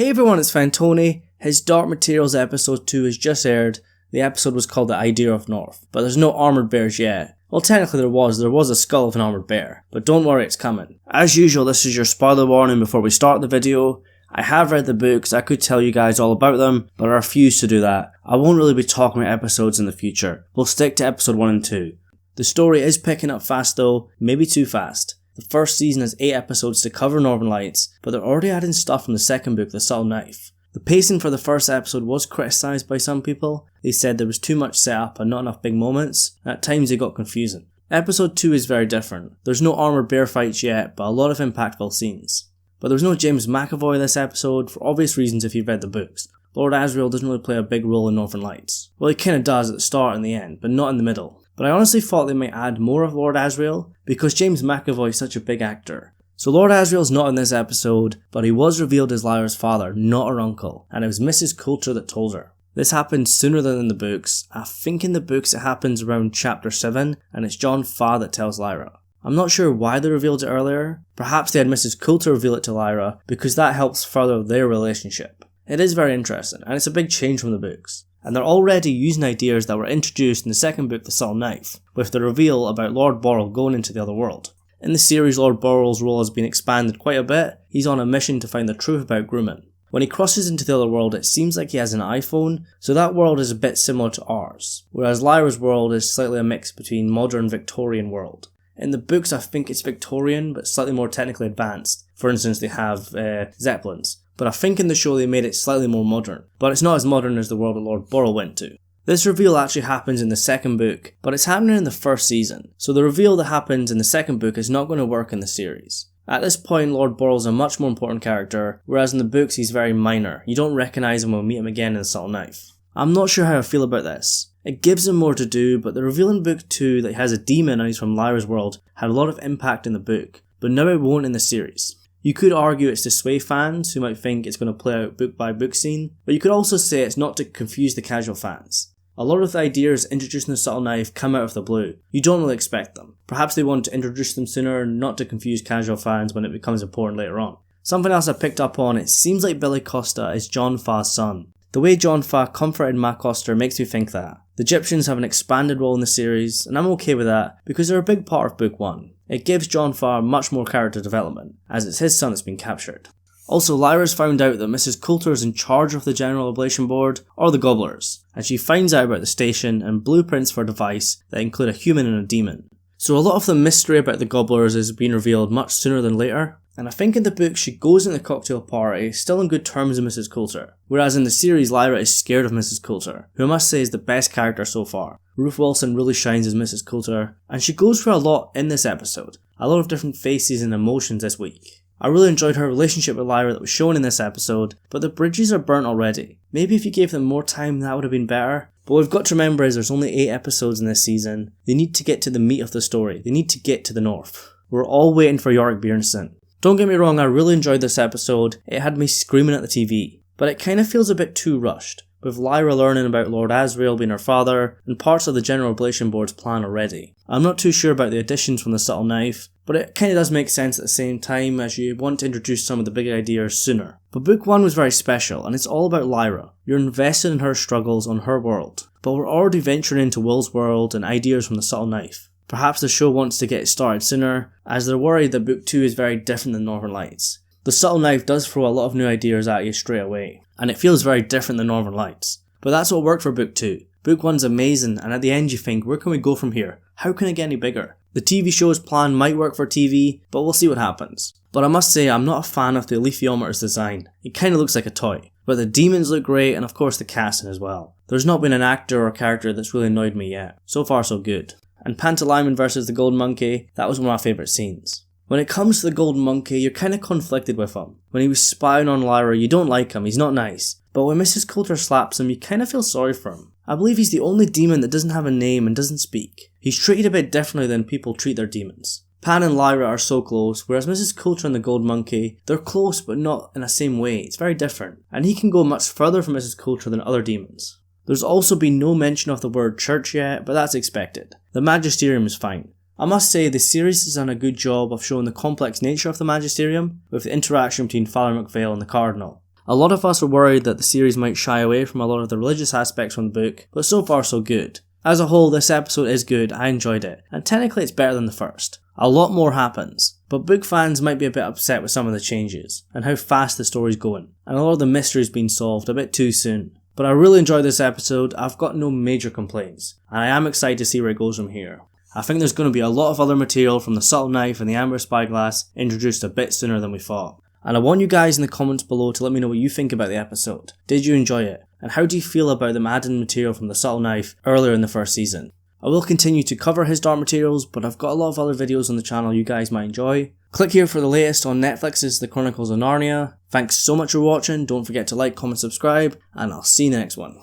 Hey everyone, it's Fentony. His Dark Materials episode 2 has just aired. The episode was called The Idea of North, but there's no armoured bears yet. Well, technically there was a skull of an armoured bear, but don't worry, it's coming. As usual, this is your spoiler warning before we start the video. I have read the books, I could tell you guys all about them, but I refuse to do that. I won't really be talking about episodes in the future. We'll stick to episode 1 and 2. The story is picking up fast though, maybe too fast. The first season has 8 episodes to cover Northern Lights, but they're already adding stuff from the second book, The Subtle Knife. The pacing for the first episode was criticised by some people. They said there was too much setup and not enough big moments, and at times it got confusing. Episode 2 is very different. There's no armoured bear fights yet, but a lot of impactful scenes. But there's no James McAvoy this episode, for obvious reasons if you've read the books. Lord Asriel doesn't really play a big role in Northern Lights. Well, he kinda does at the start and the end, but not in the middle. But I honestly thought they might add more of Lord Asriel, because James McAvoy is such a big actor. So Lord Asriel's not in this episode, but he was revealed as Lyra's father, not her uncle, and it was Mrs. Coulter that told her. This happened sooner than in the books. I think in the books it happens around chapter 7, and it's Jon Farr that tells Lyra. I'm not sure why they revealed it earlier. Perhaps they had Mrs. Coulter reveal it to Lyra, because that helps further their relationship. It is very interesting, and it's a big change from the books. And they're already using ideas that were introduced in the second book, The Subtle Knife, with the reveal about Lord Borrell going into the other world. In the series, Lord Borrell's role has been expanded quite a bit. He's on a mission to find the truth about grooming. When he crosses into the other world, it seems like he has an iPhone, so that world is a bit similar to ours, whereas Lyra's world is slightly a mix between modern Victorian world. In the books, I think it's Victorian, but slightly more technically advanced. For instance, they have Zeppelins. But I think in the show they made it slightly more modern. But it's not as modern as the world that Lord Borrell went to. This reveal actually happens in the second book, but it's happening in the first season. So the reveal that happens in the second book is not going to work in the series. At this point, Lord Borrell's a much more important character, whereas in the books he's very minor. You don't recognise him when we meet him again in The Subtle Knife. I'm not sure how I feel about this. It gives him more to do, but the reveal in book 2 that he has a demon and he's from Lyra's world had a lot of impact in the book, but now it won't in the series. You could argue it's to sway fans who might think it's going to play out book by book scene, but you could also say it's not to confuse the casual fans. A lot of the ideas introduced in The Subtle Knife come out of the blue. You don't really expect them. Perhaps they want to introduce them sooner, not to confuse casual fans when it becomes important later on. Something else I picked up on, it seems like Billy Costa is Jon Farr's son. The way Jon Farr comforted Ma Costa makes me think that. The Egyptians have an expanded role in the series, and I'm okay with that because they're a big part of book 1. It gives Jon Farr much more character development, as it's his son that's been captured. Also, Lyra's found out that Mrs. Coulter is in charge of the General Oblation Board, or the Gobblers, and she finds out about the station and blueprints for a device that include a human and a demon. So a lot of the mystery about the Gobblers is being revealed much sooner than later, and I think in the book she goes in the cocktail party still in good terms with Mrs. Coulter, whereas in the series Lyra is scared of Mrs. Coulter, who I must say is the best character so far. Ruth Wilson really shines as Mrs. Coulter, and she goes through a lot in this episode, a lot of different faces and emotions this week. I really enjoyed her relationship with Lyra that was shown in this episode, but the bridges are burnt already. Maybe if you gave them more time that would have been better, but what we've got to remember is there's only 8 episodes in this season. They need to get to the meat of the story, they need to get to the north. We're all waiting for Yorick Bjornsson. Don't get me wrong, I really enjoyed this episode, it had me screaming at the TV, but it kind of feels a bit too rushed, with Lyra learning about Lord Asriel being her father, and parts of the General Oblation Board's plan already. I'm not too sure about the additions from The Subtle Knife, but it kind of does make sense at the same time as you want to introduce some of the big ideas sooner. But book 1 was very special, and it's all about Lyra. You're invested in her struggles on her world, but we're already venturing into Will's world and ideas from The Subtle Knife. Perhaps the show wants to get it started sooner, as they're worried that book 2 is very different than Northern Lights. The Subtle Knife does throw a lot of new ideas at you straight away, and it feels very different than Northern Lights. But that's what worked for book 2. Book 1's amazing, and at the end you think, where can we go from here? How can it get any bigger? The TV show's plan might work for TV, but we'll see what happens. But I must say, I'm not a fan of the Alethiometer's design. It kinda looks like a toy. But the demons look great, and of course the casting as well. There's not been an actor or character that's really annoyed me yet. So far so good. And Pantalaimon versus the Golden Monkey, that was one of my favourite scenes. When it comes to the Golden Monkey, you're kinda conflicted with him. When he was spying on Lyra, you don't like him, he's not nice. But when Mrs. Coulter slaps him, you kinda feel sorry for him. I believe he's the only demon that doesn't have a name and doesn't speak. He's treated a bit differently than people treat their demons. Pan and Lyra are so close, whereas Mrs. Coulter and the Gold Monkey, they're close but not in the same way, it's very different. And he can go much further from Mrs. Coulter than other demons. There's also been no mention of the word church yet, but that's expected. The Magisterium is fine. I must say the series has done a good job of showing the complex nature of the Magisterium, with the interaction between Father McVale and the Cardinal. A lot of us were worried that the series might shy away from a lot of the religious aspects from the book, but so far so good. As a whole, this episode is good, I enjoyed it, and technically it's better than the first. A lot more happens, but book fans might be a bit upset with some of the changes, and how fast the story's going, and a lot of the mysteries being solved a bit too soon. But I really enjoyed this episode, I've got no major complaints, and I am excited to see where it goes from here. I think there's going to be a lot of other material from the subtle knife and the amber spyglass introduced a bit sooner than we thought. And I want you guys in the comments below to let me know what you think about the episode. Did you enjoy it? And how do you feel about them adding material from the subtle knife earlier in the first season? I will continue to cover his Dark Materials, but I've got a lot of other videos on the channel you guys might enjoy. Click here for the latest on Netflix's The Chronicles of Narnia. Thanks so much for watching, don't forget to like, comment, subscribe, and I'll see you in the next one.